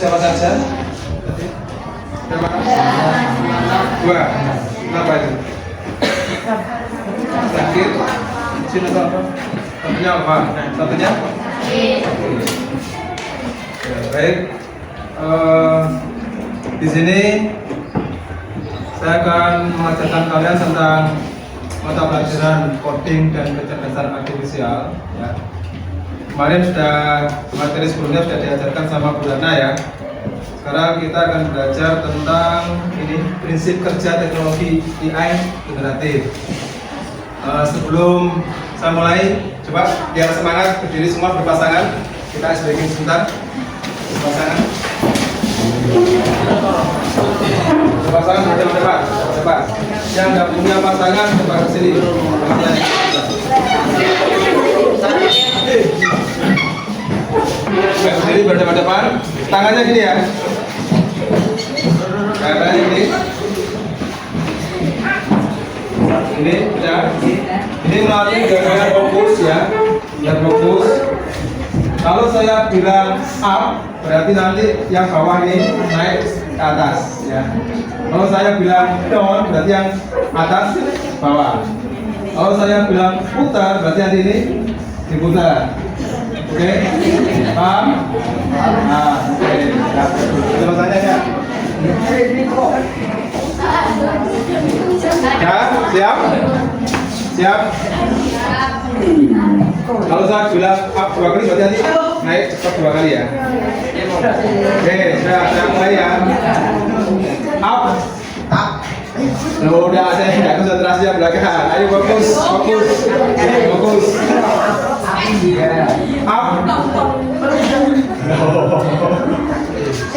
siapa saja? Terima kasih. Dua. Kenapa itu? Sakit. Sini apa? Satunya apa? Satunya? Ya, baik. Di sini saya akan mengajarkan kalian tentang mata pelajaran coding dan kecerdasan artifisial. Ya. Kemarin materi sebelumnya sudah diajarkan sama Bu Rana ya. Sekarang kita akan belajar tentang ini prinsip kerja teknologi AI generatif. Sebelum saya mulai, coba biar semangat berdiri semua berpasangan. Kita ice breaking sebentar. Berpasangan. Berpasangan berdepan, cepat. Yang nggak punya pasangan coba ke sini. Berdiri berdepan, tangannya gini ya. Kayak ini. Ini sudah. Ini melatih gerakan fokus ya. Biar fokus. Kalau saya bilang up, berarti nanti yang bawah ini naik ke atas ya. Kalau saya bilang down, berarti yang atas bawah. Kalau saya bilang putar, berarti nanti ini diputar. Oke, paham? Oke. Coba tanya ya. Ya, siap? Siap? Kalau saya bilang up 2 kali, berarti nanti naik cepat 2 kali ya. Oke, sudah mulai ya. Up. Udah ada yang nggak konsentrasi ya belakang. Ayo fokus. Up.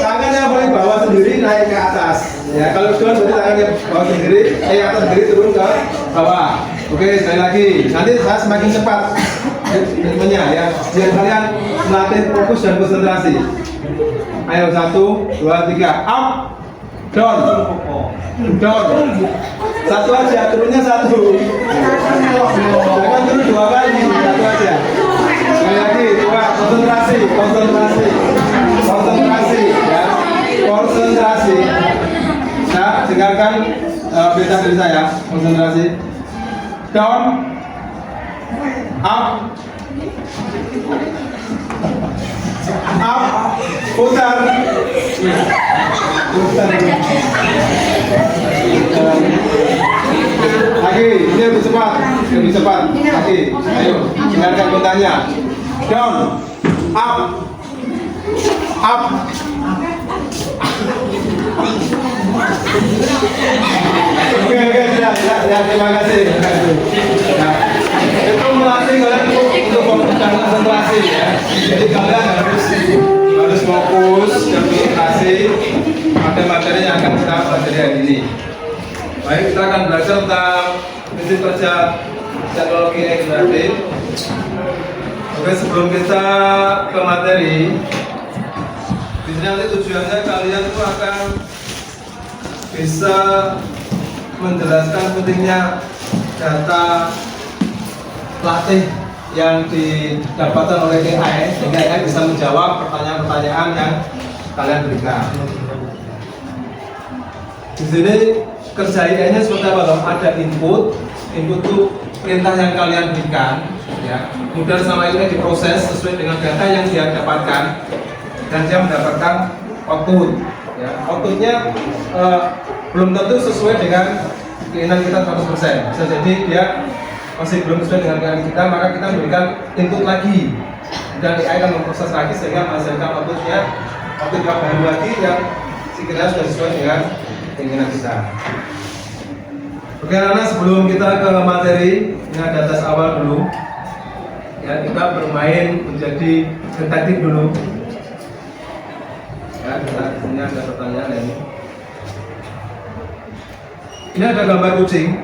Tangannya paling bawah sendiri naik ke atas. Ya, kalau down berarti tangannya bawah sendiri, atas sendiri turun ke bawah. Oke, sekali lagi. Nanti saya semakin cepat ritmenya ya, biar kalian melatih fokus dan konsentrasi. Ayo 1, 2, 3, up, down. Satu aja, turunnya 1. Jangan turun 2 kali, 1 aja. Sekali lagi, coba konsentrasi ya, konsentrasi. Nah, dengarkan berita dari saya, konsentrasi. Down, up, putar. Lagi, ini lebih cepat. Lagi, ayo, dengarkan pertanyaan. Down, up. Oke, sudah, terima kasih. Nah, itu melatih kalian untuk fokus dan konsentrasi ya. Jadi kalian harus fokus dan konsentrasi pada materi yang akan kita pelajari hari ini. Baik, kita akan belajar tentang prinsip kerja teknologi generatif. Oke, sebelum kita ke materi, di sini nanti tujuannya kalian itu akan bisa menjelaskan pentingnya data latih yang didapatkan oleh AI sehingga AI bisa menjawab pertanyaan-pertanyaan yang kalian berikan. Di sini kerja AI-nya seperti apa dong? Ada input itu perintah yang kalian berikan, ya. Kemudian sama itu diproses sesuai dengan data yang dia dapatkan dan dia mendapatkan output. Ya, outputnya belum tentu sesuai dengan keinginan kita 100%. Bisa jadi dia masih belum sesuai dengan keinginan kita, maka kita memberikan input lagi dan AI akan memproses lagi sehingga menghasilkan output yang baru lagi yang sekiranya sudah sesuai dengan keinginan kita. Oke, anak-anak, sebelum kita ke materi, ini ada tes awal dulu. Ya, kita bermain menjadi detektif dulu. Ya, ini ada pertanyaan ini. Ini ada gambar kucing.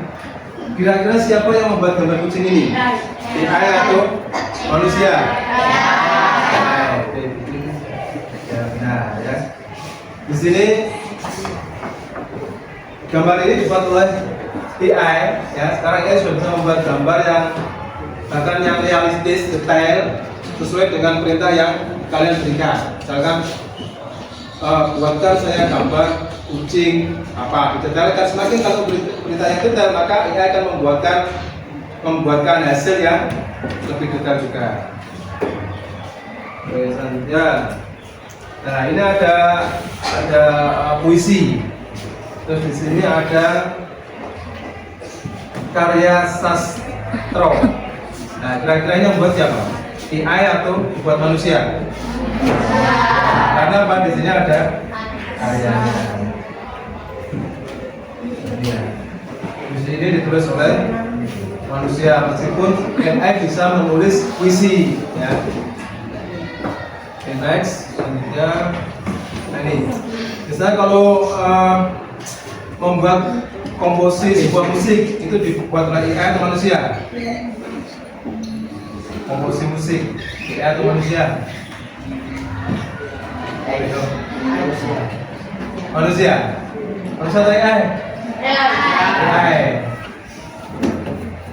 Kira-kira siapa yang membuat gambar kucing ini? AI atau manusia? Ya, benar ya. Di sini gambar ini dibuat oleh AI. Ya, sekarang AI sudah bisa membuat gambar yang bahkan yang realistis, detail, sesuai dengan perintah yang kalian berikan. Misalkan buatkan saya gambar kucing apa didetailkan. Semakin kalau beritanya detail, maka AI akan membuatkan hasil yang lebih detail juga. Oke, selanjutnya, nah ini ada puisi. Terus di sini ada karya sastra. Nah, kira-kira ini yang buat siapa? AI atau buat manusia? Karena apa? Di sini ada karyanya. Di sini ditulis oleh manusia, meskipun AI bisa menulis puisi. Ya. Oke, next, selanjutnya, nah ini. Misalnya kalau membuat komposisi sebuah musik itu dibuat oleh AI atau manusia? Komposisi musik AI atau manusia? Manusia atau AI? AI.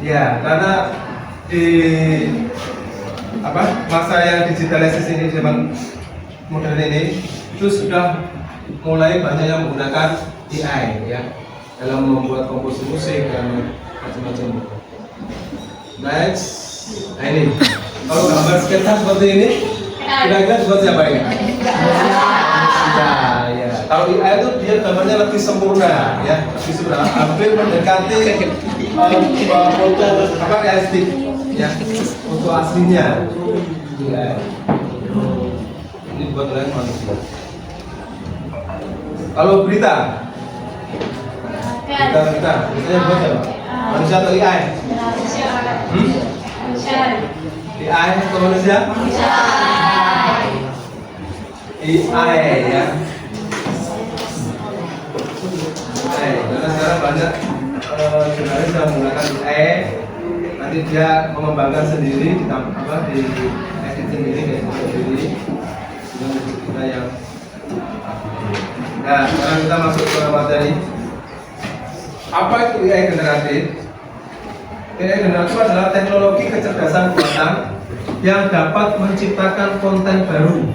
Ya, karena di masa yang digitalisasi ini, zaman modern ini, itu sudah mulai banyak yang menggunakan AI ya dalam membuat komposisi musik dan macam-macam. Next, nah ini kalau gambar sketsa seperti ini, kira-kira buat siapa ini? Ya. Kalau AI itu dia gambarnya lebih sempurna ya, lebih sempurna, hampir mendekati foto realistik ya, foto aslinya. Ya. Ini buat oleh manusia. Kalau berita biasanya buat siapa? Manusia atau AI? AI atau manusia? AI ya. AI, karena sekarang banyak jurnalis yang menggunakan AI. Nanti dia mengembangkan sendiri, di edit sendiri, dengan kita yang. Nah, sekarang kita masuk ke materi. Apa itu AI generatif? AI generatif adalah teknologi kecerdasan buatan yang dapat menciptakan konten baru,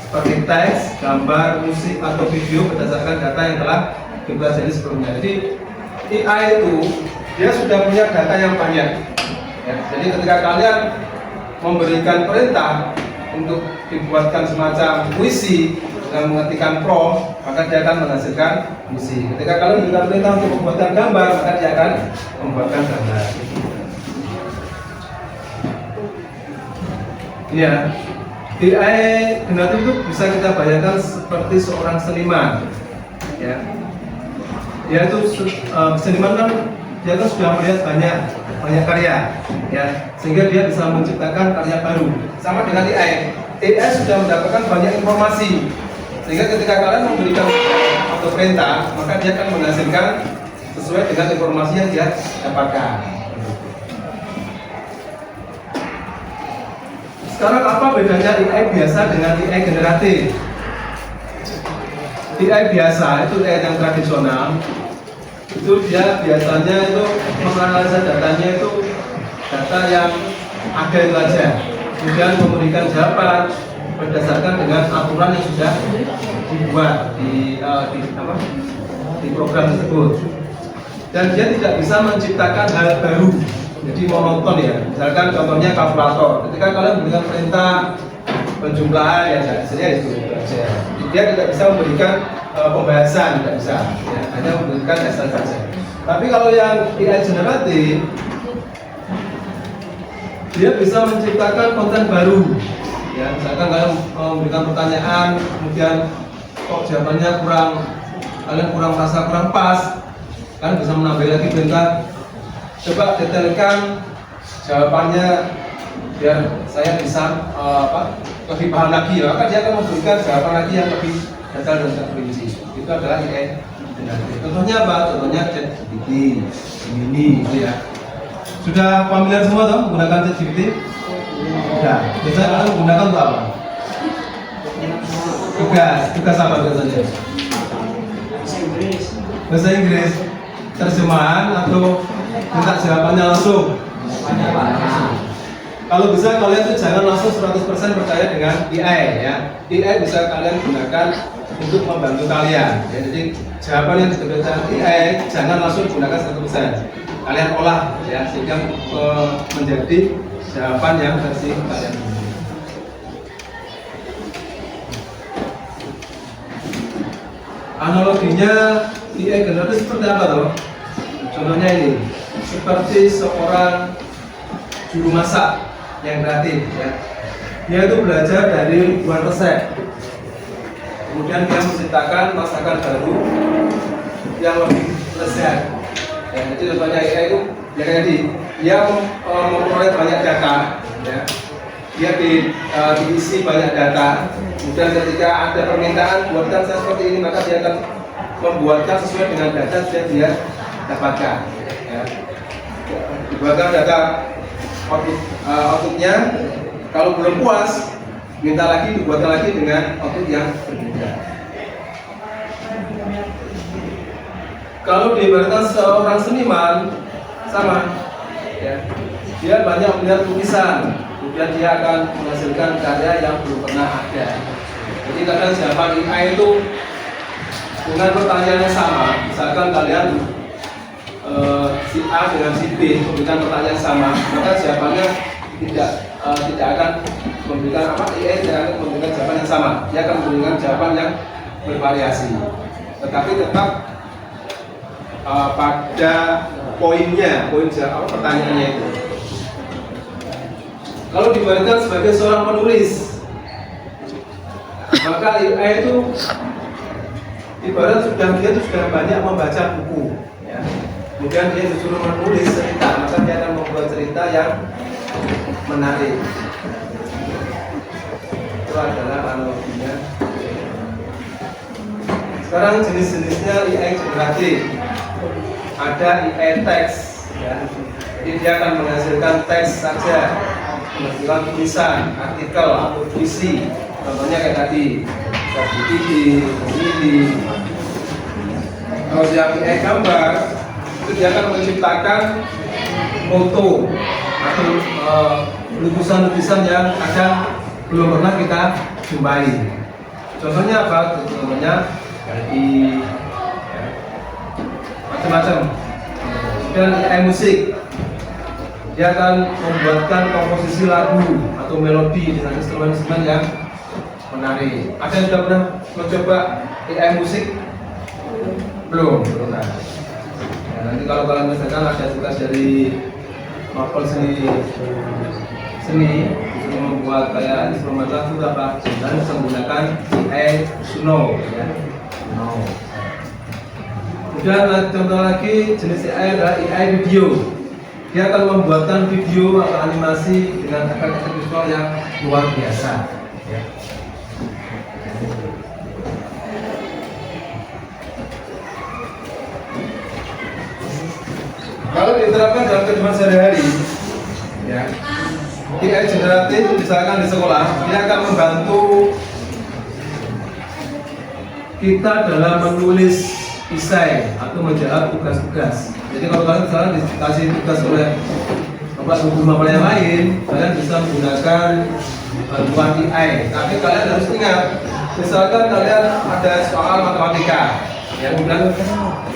seperti teks, gambar, musik, atau video berdasarkan data yang telah dipelajari sebelumnya. Jadi AI itu dia sudah punya data yang banyak. Ya, jadi ketika kalian memberikan perintah untuk dibuatkan semacam puisi dengan mengetikkan prompt, maka dia akan menghasilkan puisi. Ketika kalian memberikan perintah untuk membuatkan gambar, maka dia akan membuatkan gambar. Ya, AI generatif itu bisa kita bayangkan seperti seorang seniman. Ya, dia itu seniman kan, dia kan sudah melihat banyak karya, ya, sehingga dia bisa menciptakan karya baru. Sama dengan AI sudah mendapatkan banyak informasi, sehingga ketika kalian memberikan atau perintah, maka dia akan menghasilkan sesuai dengan informasi yang dia dapatkan. Sekarang apa bedanya AI biasa dengan AI generatif? AI biasa itu AI yang tradisional, itu dia biasanya itu menganalisa datanya itu data yang ada itu aja, kemudian memberikan jawaban berdasarkan dengan aturan yang sudah dibuat di program tersebut, dan dia tidak bisa menciptakan hal baru, jadi monoton ya. Misalkan contohnya kalkulator, ketika kalian memberikan perintah penjumlahan ya hasilnya itu aja, dia tidak bisa memberikan pembahasan, tidak bisa ya, hanya memberikan hasil saja. Tapi kalau yang AI generatif, dia bisa menciptakan konten baru ya. Misalkan kalian memberikan pertanyaan, kemudian kok jawabannya kalian merasa kurang pas, kalian bisa menambah lagi perintah, coba detailkan jawabannya biar saya bisa lebih paham lagi, maka dia akan memberikan jawaban lagi yang lebih detail dan terperinci. Itu adalah AI generatif. Contohnya apa? Contohnya ChatGPT, Gemini gitu ya. Sudah familiar semua toh menggunakan ChatGPT? Sudah. Biasanya kalian menggunakan untuk apa? Tugas apa biasanya? Bahasa Inggris. Terjemahan atau minta jawabannya langsung? Kalau bisa kalian tuh jangan langsung 100% percaya dengan AI ya. AI bisa kalian gunakan untuk membantu kalian ya. Jadi jawaban yang diberikan AI jangan langsung gunakan 100%. Kalian olah ya sehingga menjadi jawaban yang versi kalian. Analoginya AI generasi seperti apa toh? Contohnya ini, seperti seorang juru masak yang kreatif ya. Dia itu belajar dari ribuan resep. Kemudian dia menciptakan masakan baru yang lebih lezat. Ya, jadi contohnya AI itu ya tadi dia memperoleh banyak data ya. Dia diisi banyak data. Kemudian ketika ada permintaan buatkan saya seperti ini, maka dia akan membuatkan sesuai dengan data yang dia dapatkan ya. Dibuatkan data outputnya, kalau belum puas minta lagi, dibuatkan lagi dengan output yang berbeda. Kalau diibaratkan seorang seniman sama ya, dia banyak melihat lukisan, kemudian dia akan menghasilkan karya yang belum pernah ada. Jadi kadang jawaban AI itu dengan pertanyaan yang sama, misalkan kalian si A dengan si B memberikan pertanyaan sama, maka jawabannya tidak akan memberikan AI tidak akan memberikan jawaban yang sama, dia akan memberikan jawaban yang bervariasi, tetapi tetap pada poin jawab pertanyaannya itu. Kalau diberikan sebagai seorang penulis, maka AI itu ibarat dia sudah banyak membaca buku ya. Kemudian dia disuruh menulis cerita, maka dia akan membuat cerita yang menarik. Itu adalah analoginya. Sekarang jenis-jenisnya AI generatif. Ada AI teks ya. Jadi dia akan menghasilkan teks saja, menghasilkan tulisan, artikel atau puisi. Contohnya kayak tadi, ini. Kalau yang AI gambar, itu dia akan menciptakan foto atau lukisan-lukisan yang kadang belum pernah kita jumpai. Contohnya apa? Contohnya dari macam-macam. Dan AI musik, dia akan membuatkan komposisi lagu atau melodi dengan instrumen-instrumen yang menarik. Ada yang sudah pernah mencoba AI musik? Belum pernah. Ya, nanti kalau kalian misalkan ada tugas dari Marvel seni untuk membuat kayak instrumen lagu apa, dan bisa menggunakan AI Suno ya. Kemudian contoh lagi jenis AI adalah AI video. Dia akan membuatkan video atau animasi dengan efek-efek visual yang luar biasa ya. Kalau diterapkan dalam kehidupan sehari-hari ya, AI generatif misalkan di sekolah, dia akan membantu kita dalam menulis esai atau menjawab tugas-tugas. Jadi kalau kalian misalnya dikasih tugas oleh bapak yang lain, kalian bisa menggunakan bantuan AI. Tapi kalian harus ingat, misalkan kalian ada soal matematika, ya kemudian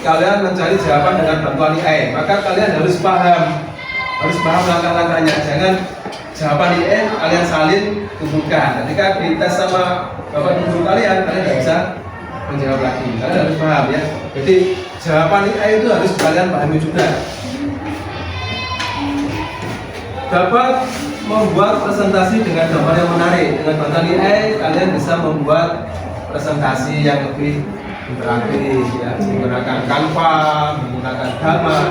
kalian mencari jawaban dengan bantuan AI, maka kalian harus paham langkah-langkahnya. Jangan jawaban AI kalian salin kumpulkan. Ketika dites sama bapak guru kalian tidak bisa menjawab lagi. Kalian harus paham ya. Jadi jawaban AI itu harus kalian pahami juga. Dapat membuat presentasi dengan gambar yang menarik. Dengan bantuan AI kalian bisa membuat presentasi yang lebih interaktif ya, menggunakan Canva, menggunakan gambar.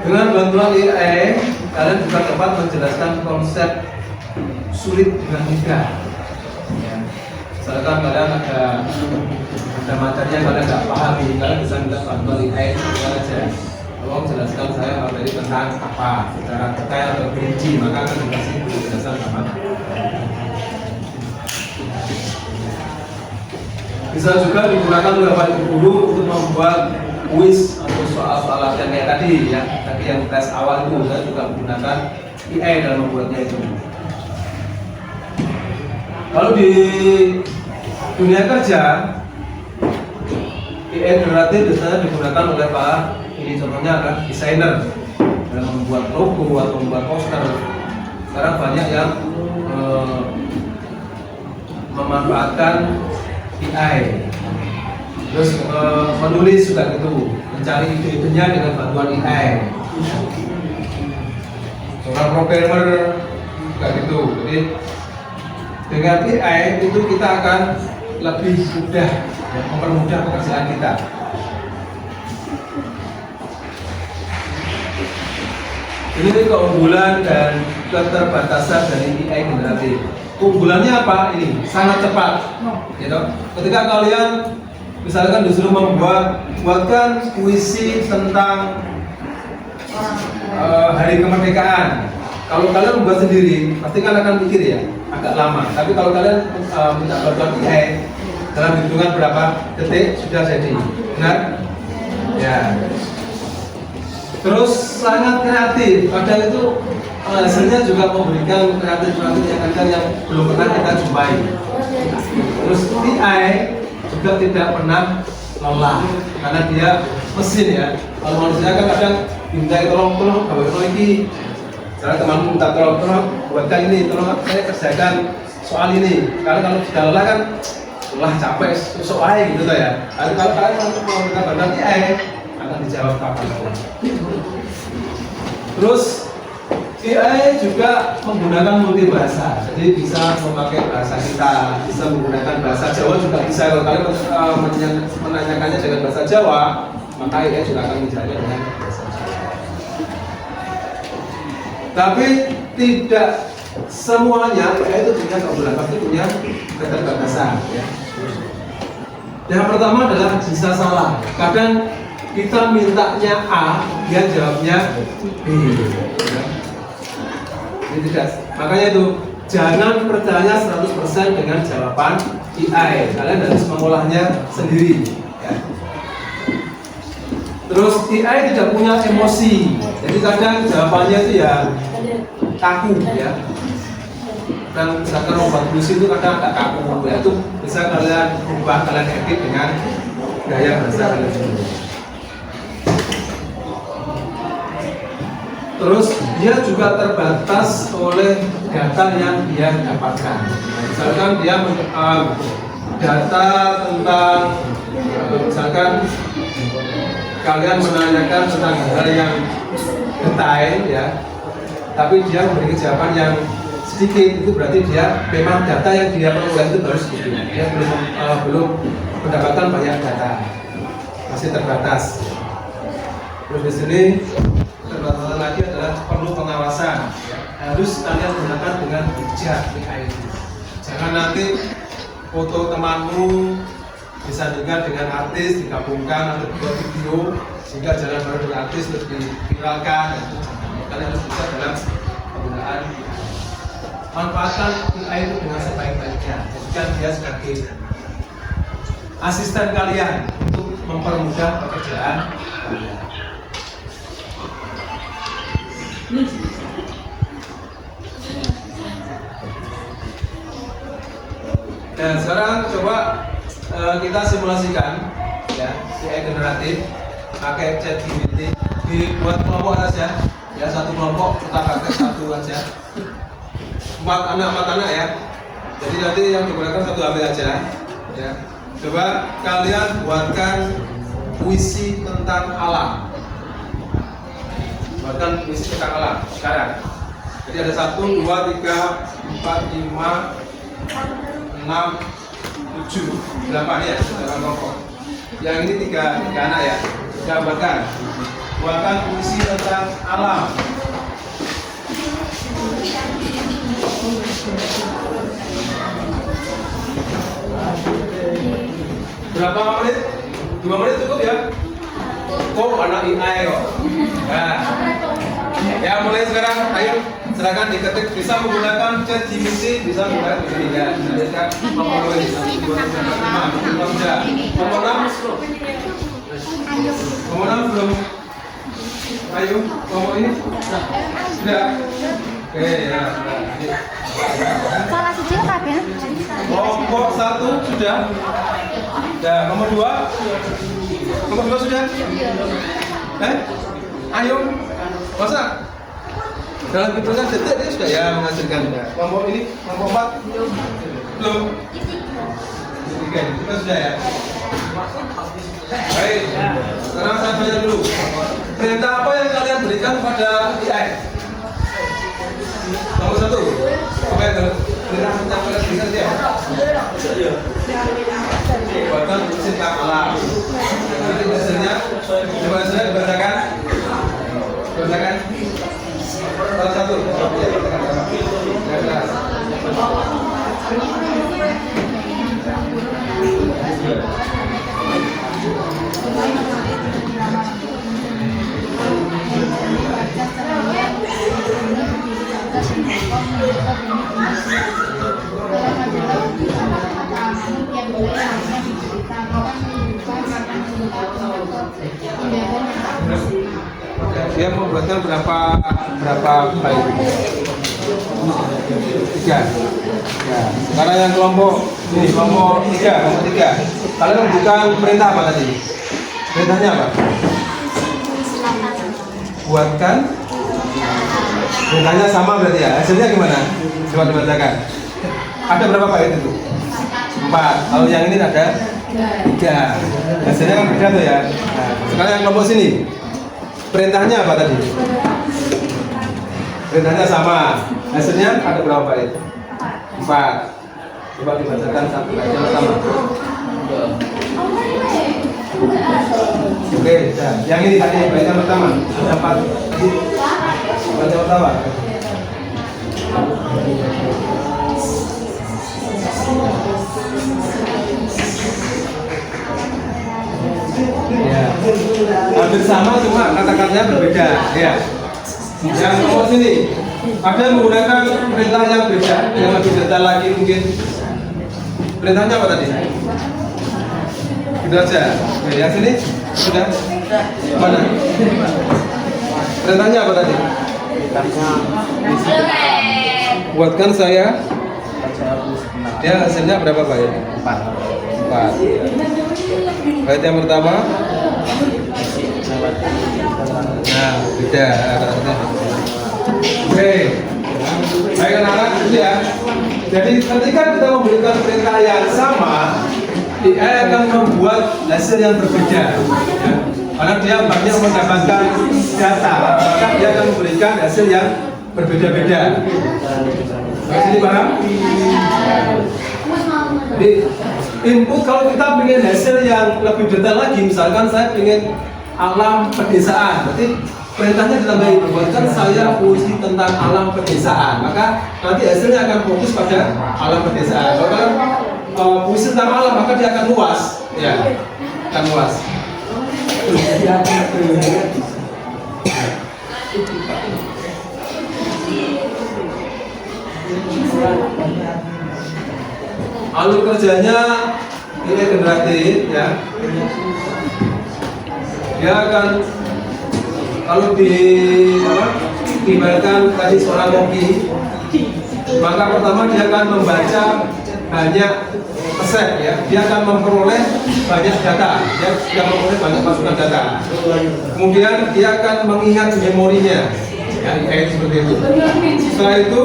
Dengan bantuan AI kalian juga dapat menjelaskan konsep sulit dengan mudah ya. Misalkan kalian ada materi yang kalian tidak pahami, kalian bisa minta bantuan AI aja. Tolong jelaskan saya materi tentang apa secara detail atau rinci, maka akan dikasih penjelasan sama. Bisa juga digunakan oleh para guru untuk membuat kuis atau soal-soal latihan kayak tadi ya, tadi yang tes awal itu saya juga menggunakan AI dalam membuatnya itu. Kalau di dunia kerja, AI generatif biasanya digunakan oleh para ini contohnya kan desainer dalam membuat logo atau membuat poster. Sekarang banyak yang memanfaatkan AI. Terus menulis juga gitu, mencari ide-idenya dengan bantuan AI. Seorang programmer juga gitu. Jadi dengan AI itu kita akan lebih mudah ya, mempermudah pekerjaan kita. Ini keunggulan dan keterbatasan dari AI generatif. Keunggulannya apa? Ini sangat cepat. Gitu. Ketika kalian misalkan disuruh buatkan puisi tentang hari kemerdekaan, kalau kalian membuat sendiri, pasti kalian akan mikir ya, agak lama. Tapi kalau kalian minta bantuan AI, dalam hitungan berapa detik sudah jadi, benar? Ya. Terus sangat kreatif, padahal itu hasilnya juga memberikan kreatif yang belum pernah kita jumpai. Terus AI juga tidak pernah lelah karena dia mesin ya. Kalau manusia kan kadang minta tolong ini, karena temanmu minta tolong buatkan ini, tolong saya kerjakan soal ini. Kalau sudah lelah kan lelah capek soal gitu ya. Kalau kalian mau minta bantuan AI akan dijawab kapan. Terus AI juga menggunakan multibahasa, jadi bisa memakai bahasa kita, bisa menggunakan bahasa Jawa juga bisa. Kalau kalian menanyakannya dengan bahasa Jawa, maka AI juga akan menjawabnya dengan bahasa Jawa. Tapi tidak semuanya AI itu punya keunggulan, pasti punya keterbatasan. Ya. Yang pertama adalah bisa salah. Kadang kita mintanya A, dia jawabnya B. Ya. Tidak. Makanya itu jangan percaya 100% dengan jawaban AI. Kalian harus mengolahnya sendiri ya. Terus AI tidak punya emosi. Jadi kadang jawabannya itu ya kaku ya. Dan misalkan obat puisi itu kadang agak kaku ya. Itu bisa kalian ubah, kalian edit dengan gaya bahasa kalian sendiri. Terus dia juga terbatas oleh data yang dia dapatkan. Misalkan dia data tentang, misalkan kalian menanyakan tentang hal yang detail ya, tapi dia memberi jawaban yang sedikit, itu berarti dia memang data yang dia peroleh itu baru sedikit. Dia belum mendapatkan banyak data, masih terbatas. Terus di sini terbatasan lagi adalah perlu pengawasan. Harus kalian gunakan dengan bijak AI itu. Jangan nanti foto temanmu disandingkan dengan artis, digabungkan atau buat video sehingga jalan bareng dengan artis terus diviralkan. Kalian harus bisa dalam penggunaan. Manfaatkan AI itu dengan sebaik-baiknya. Jadikan dia sebagai asisten kalian untuk mempermudah pekerjaan kalian. Nah, sekarang coba kita simulasikan ya, AI generatif pakai ChatGPT, dibuat kelompok saja ya, satu kelompok kita pakai satu aja, 4 anak ya. Jadi nanti yang digunakan satu HP aja ya. Coba kalian buatkan puisi tentang alam. Buatkan puisi tentang alam sekarang. Jadi ada 1, 2, 3, 4, 5, 6, 7, 8 ya dalam kelompok. Yang ini 3 anak ya. Sudah buatkan puisi tentang alam. Berapa menit? 2 menit cukup ya? Kok anak AI kok? Nah, ya mulai sekarang, ayo silakan diketik, bisa menggunakan ChatGPT, bisa menggunakan begini ya. Misalkan nomor 5, nomor 6. Ayo, kelompok ini. Sudah. Oke, ya. Salah siji kabeh. Kelompok 1 sudah. Ya, nomor 2. Nomor 2 sudah? Ayo. Masa? Dalam hitungan detik dia sudah ya menghasilkan. Kelompok ini, kelompok 4. Belum. 3, kita sudah ya. Baik. Sekarang saya tanya dulu. Perintah apa yang kalian berikan kepada AI? Nomor 1. Apa yang kalian berikan dia? Buatkan cinta alam. Nanti hasilnya coba saya bacakan. Bacakan. Salah satu. Dia membuatkan berapa baik? 3. Ya. Sekarang yang kelompok ini kelompok 3. Kalian membutuhkan perintah apa tadi? Perintahnya apa? Buatkan. Perintahnya sama berarti ya. Hasilnya gimana? Coba dibacakan. Ada berapa bait itu? 4. Kalau yang ini ada 3. Hasilnya kan beda tuh ya. Nah, sekarang yang kelompok sini. Perintahnya apa tadi? Perintahnya sama. Hasilnya ada berapa bait? 4. Coba dibacakan satu baitnya pertama. Oke, nah, yang ini tadi baitnya pertama. Ada 4. Baitnya pertama. Ya. Hampir sama cuma kata-katanya berbeda, ya. Yang nomor sini ada yang menggunakan perintah yang beda, yang lebih detail lagi mungkin. Perintahnya apa tadi? Gitu aja. Oke, yang sini sudah. Mana? Perintahnya apa tadi? Buatkan saya. Ya, hasilnya berapa Pak? 4. Bait yang pertama. Nah, beda. Oke. Baik anak-anak, itu ya. Jadi ketika kita memberikan perintah yang sama, dia akan membuat hasil yang berbeda. Ya. Karena dia banyak mendapatkan data, maka dia akan memberikan hasil yang berbeda-beda. Ini paham? Jadi input kalau kita ingin hasil yang lebih detail lagi, misalkan saya ingin alam pedesaan, berarti perintahnya ditambahin, buatkan saya puisi tentang alam pedesaan, maka nanti hasilnya akan fokus pada alam pedesaan. Kalau puisi tentang alam, maka dia akan luas, ya, akan luas. Alur kerjanya ini generatif, ya. Dia akan kalau diibaratkan tadi seorang koki, maka pertama dia akan membaca banyak resep, ya. Dia akan memperoleh banyak data, dia akan memperoleh banyak masukan data. Kemudian dia akan mengingat memorinya, ya, kayak seperti itu. Setelah itu,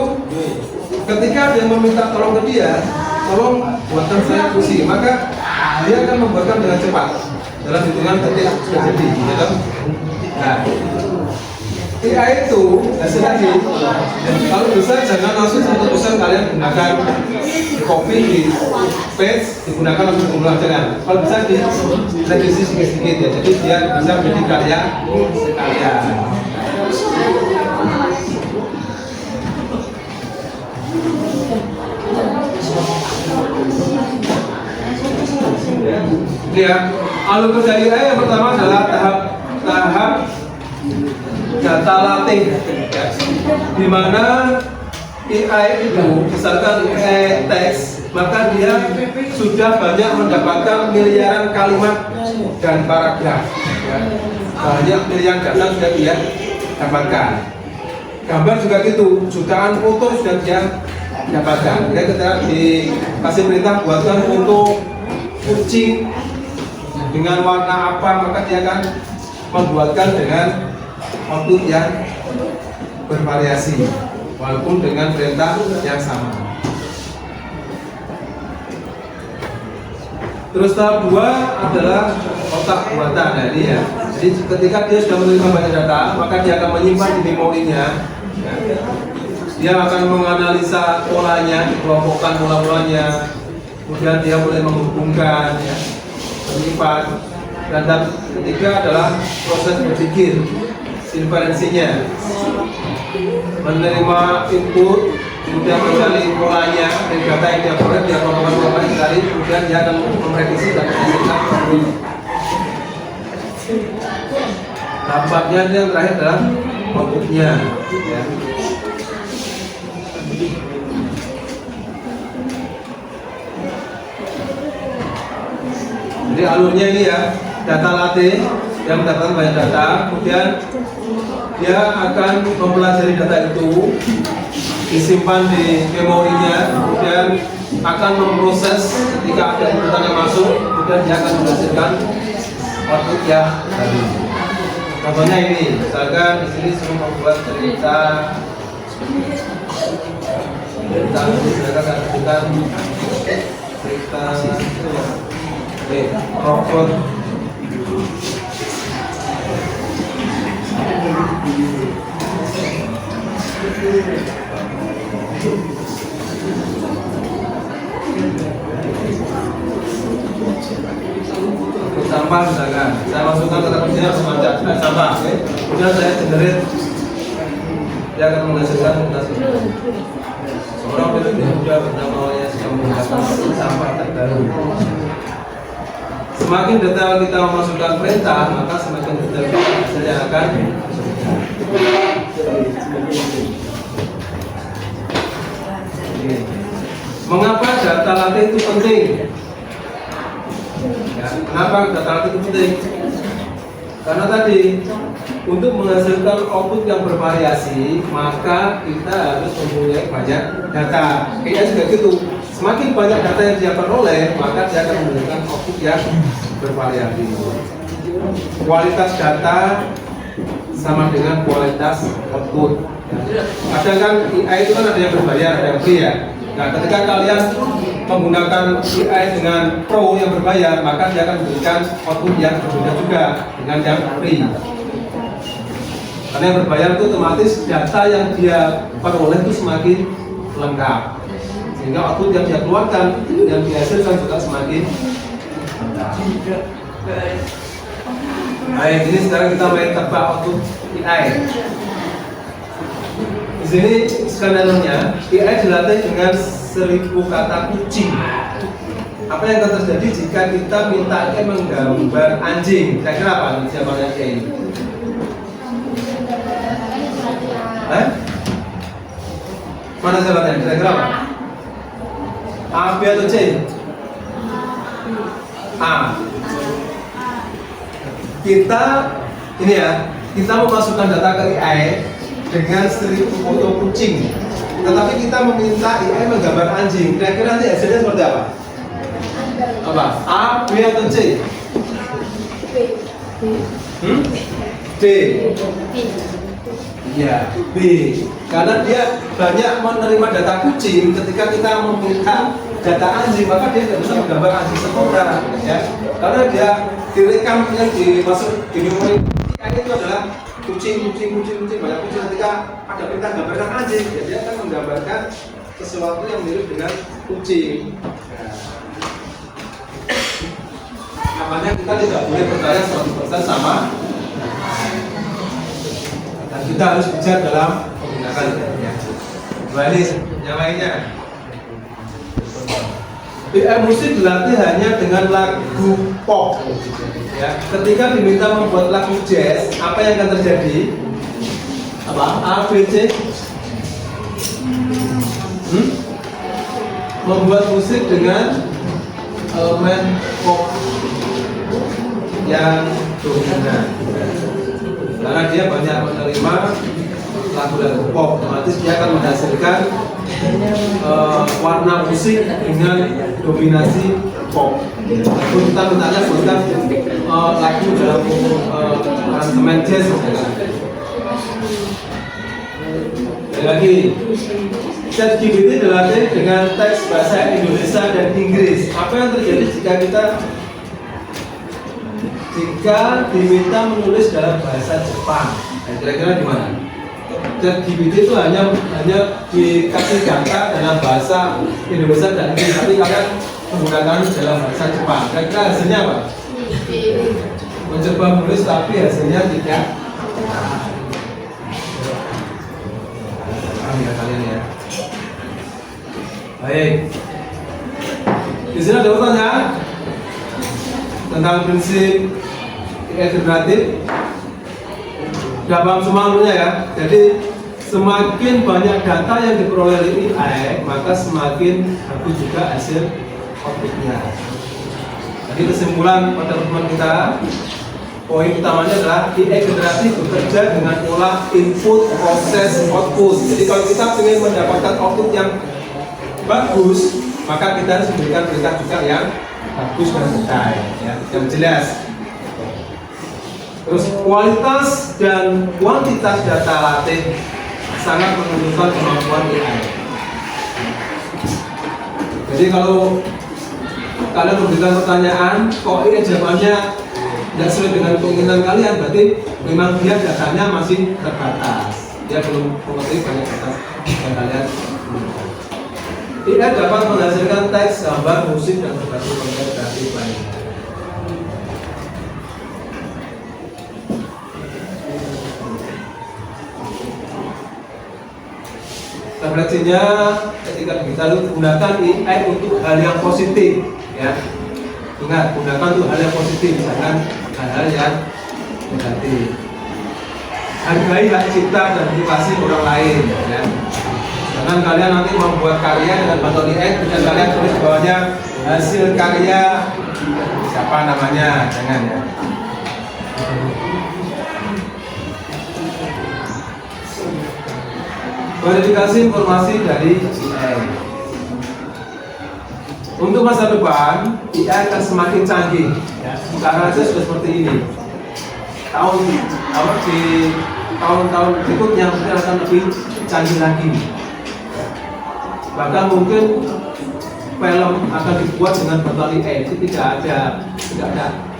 ketika dia meminta tolong ke dia, tolong buatkan saya puisi, maka dia akan membuatkan dengan cepat dalam hitungan detik sudah jadi, ya kan? Nah, ketika itu hasil lagi. Kalau bisa jangan langsung satu pesan kalian gunakan di copy, di paste, digunakan langsung mengulang, jangan. Kalau bisa di revisi sedikit-sedikit, ya, jadi dia bisa menjadi karya sekalian. Ya, alur kerja AI yang pertama adalah tahap data latih, ya, di mana AI itu misalkan AI teks maka dia sudah banyak mendapatkan miliaran kalimat dan paragraf. Ya. Banyak miliaran data sudah dia dapatkan. Gambar juga gitu, jutaan foto sudah dia dapatkan. Dia ketika dikasih perintah buatkan foto kucing dengan warna apa, maka dia akan membuatkan dengan output yang bervariasi walaupun dengan perintah yang sama. Terus tahap 2 adalah otak buatan. Nah, ini ya. Jadi ketika dia sudah menerima banyak data, maka dia akan menyimpan di memorinya. Ya. Dia akan menganalisa polanya, dikelompokkan pola-polanya. Kemudian dia mulai menghubungkan, ya, menyimpan. Dan tahap ketiga adalah proses berpikir, inferensinya, menerima input, kemudian mencari polanya dari data yang dia peroleh, dia kelompokkan dicari, kemudian dia akan memprediksi dan menghasilkan produk. Tampaknya yang terakhir adalah outputnya, ya. Jadi alurnya ini ya, data latih yang mendapatkan banyak data, kemudian dia akan mempelajari data itu, disimpan di memorinya, kemudian akan memproses ketika ada inputan yang masuk, kemudian dia akan menghasilkan output yang baru. Contohnya ini, misalkan di sini suruh membuat cerita robot. Sampah misalkan, saya masukkan kata kuncinya semacam sampah, kemudian saya generate, dia akan menghasilkan mutasi. Seorang peneliti muda bernama Waya sedang menggunakan sampah terbaru. Semakin detail kita memasukkan perintah, maka semakin detail hasilnya akan berbeda. Mengapa data latih itu penting? Ya, kenapa data latih itu penting? Karena tadi untuk menghasilkan output yang bervariasi, maka kita harus mempunyai banyak data. Kayaknya juga gitu. Semakin banyak data yang dia peroleh, maka dia akan menghasilkan output yang bervariasi. Kualitas data sama dengan kualitas output. Kadang kan AI itu kan ada yang berbayar, ada yang free ya. Nah, ketika kalian menggunakan AI dengan pro yang berbayar, maka dia akan memberikan output yang berbeda juga dengan yang free. Karena yang berbayar itu otomatis data yang dia peroleh itu semakin lengkap, sehingga output yang dia keluarkan, yang dihasilkan juga semakin lengkap. Baik, ini sekarang kita main tebak output AI. Di sini skenario-nya, AI dilatih dengan 1000 kata kucing. Apa yang akan terjadi jika kita minta AI menggambar anjing? Kira-kira apa jawabannya AI ini? Mana jawabannya? Kira-kira apa? A, B atau C? A. Kita ini ya, kita memasukkan data ke AI dengan 1000 foto kucing, tetapi kita meminta AI menggambar anjing. Kira-kira nanti hasilnya seperti apa? Apa? A, B atau C? D. Ya, B. Karena dia banyak menerima data kucing. Ketika kita meminta data anjing, maka dia tidak bisa menggambar anjing sempurna, ya. Karena dia direkam yang dimasuk di memori AI itu adalah kucing, banyak kucing. Ketika ada perintah gambarkan anjing, dia akan menggambarkan sesuatu yang mirip dengan kucing. Makanya kita tidak boleh percaya 100% sama, dan kita harus bijak dalam menggunakan ya. Balik yang lainnya. AI musik dilatih hanya dengan lagu pop. Ya, ketika diminta membuat lagu jazz, apa yang akan terjadi? Apa? A, B, C? membuat musik dengan elemen pop yang dominan. Karena dia banyak menerima lagu-lagu pop, otomatis dia akan menghasilkan warna musik dengan dominasi pop. Lalu kita minta lagu dalam aransemen jazz. Lagi, ChatGPT dilatih dengan teks bahasa Indonesia dan Inggris. Apa yang terjadi jika diminta menulis dalam bahasa Jepang? Nah, kira-kira di mana? ChatGPT itu hanya dikasih data dalam bahasa Indonesia dan Inggris, tapi kalian menggunakan dalam bahasa Jepang. Kira-kira hasilnya apa? Mencoba menulis tapi hasilnya tidak. Ya kalian ya. Baik. Di sini ada pertanyaan tentang prinsip AI generatif. Sudah paham semuanya ya. Jadi semakin banyak data yang diperoleh oleh AI, maka semakin bagus juga hasil outputnya. Jadi kesimpulan pada pertemuan kita, poin utamanya adalah AI generatif bekerja dengan pola input, proses, output. Jadi kalau kita ingin mendapatkan output yang bagus, maka kita harus memberikan perintah juga yang bagus dan detail, ya, yang jelas. Terus kualitas dan kuantitas data latih sangat menentukan kemampuan AI. Jadi kalau kalian memberikan pertanyaan, kok ini jawabannya tidak sesuai dengan keinginan kalian, berarti memang dia datanya masih terbatas. Dia belum mengerti banyak data yang kalian butuhkan. AI dapat menghasilkan teks, gambar, musik, dan berbagai konten kreatif lainnya. Refleksinya ketika kita gunakan AI untuk hal yang positif, ya. Ingat, gunakan untuk hal yang positif, jangan hal-hal yang negatif. Hargai hak cipta dan privasi orang lain, ya. Jangan kalian nanti membuat karya dengan bantuan AI dan kalian tulis bawahnya hasil karya siapa namanya, jangan ya. Verifikasi informasi dari AI. Untuk masa depan, AI akan semakin canggih. Ya. Sekarang saja sudah seperti ini. Tahun-tahun berikutnya mungkin akan lebih canggih lagi. Bahkan mungkin film akan dibuat dengan bantuan AI. Jadi tidak ada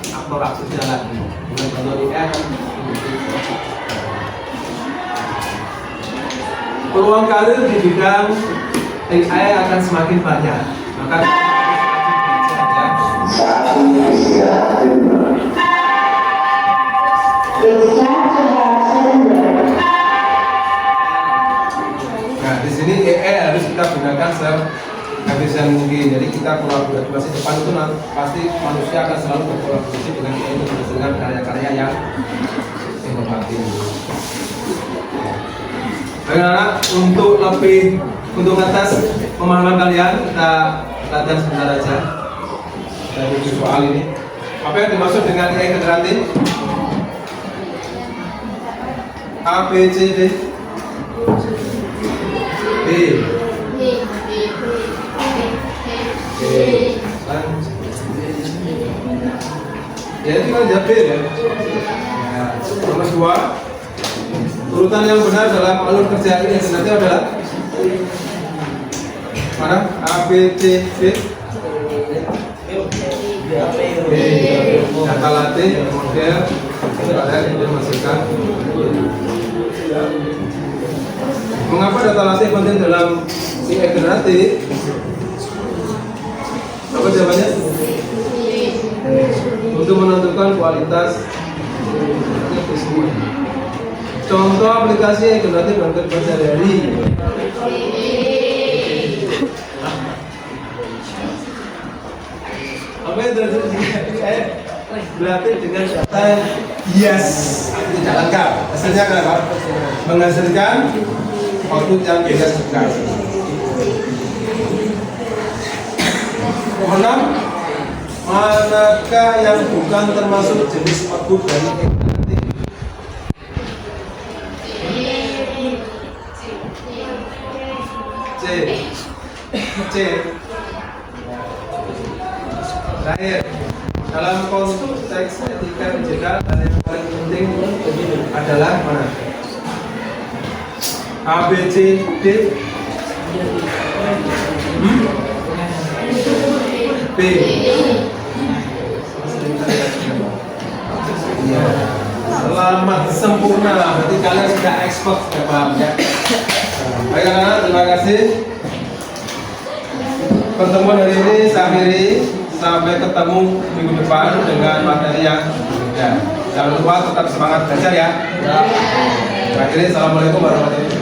aktor aktornya lagi. Dengan bantuan AI akan peluang karir di bidang AI akan semakin banyak. Maka nah, di sini AI harus kita gunakan sehabis mungkin. Jadi kita kolaborasi depan itu pasti manusia akan selalu berkolaborasi dengan AI untuk menghasilkan karya-karya yang inovatif. Karena untuk atas pemahaman kalian, kita latihan sebentar aja dari soal ini. Apa yang dimaksud dengan AI generatif? A, B, C, D, B. Ya itu kan jawab B ya. Nomor 2. Urutan yang benar dalam alur kerja ini nanti adalah mana? A, B, C, B. Data latih, model, kalian yang dimasukkan. Mengapa data latih penting dalam AI generatif? Apa jawabannya? Untuk menentukan kualitas. Contoh aplikasi yang generatif dan kerja sehari-hari. Apa yang terjadi jika generatif dengan data yes tidak lengkap? Hasilnya kenapa? Menghasilkan output yang tidak suka. Keenam, manakah yang bukan termasuk jenis makhluk dari ekstatik? C. C. Terakhir, dalam konteks etika digital hal yang paling penting adalah mana? A, B, C, D. B. Ya. Selamat sempurna, berarti kalian sudah expert, sudah paham ya. Baik anak-anak, terima kasih. Pertemuan hari ini saya akhiri. Sampai ketemu minggu depan dengan materi yang berbeda. Jangan lupa tetap semangat belajar ya. Akhirnya, assalamualaikum warahmatullahi wabarakatuh.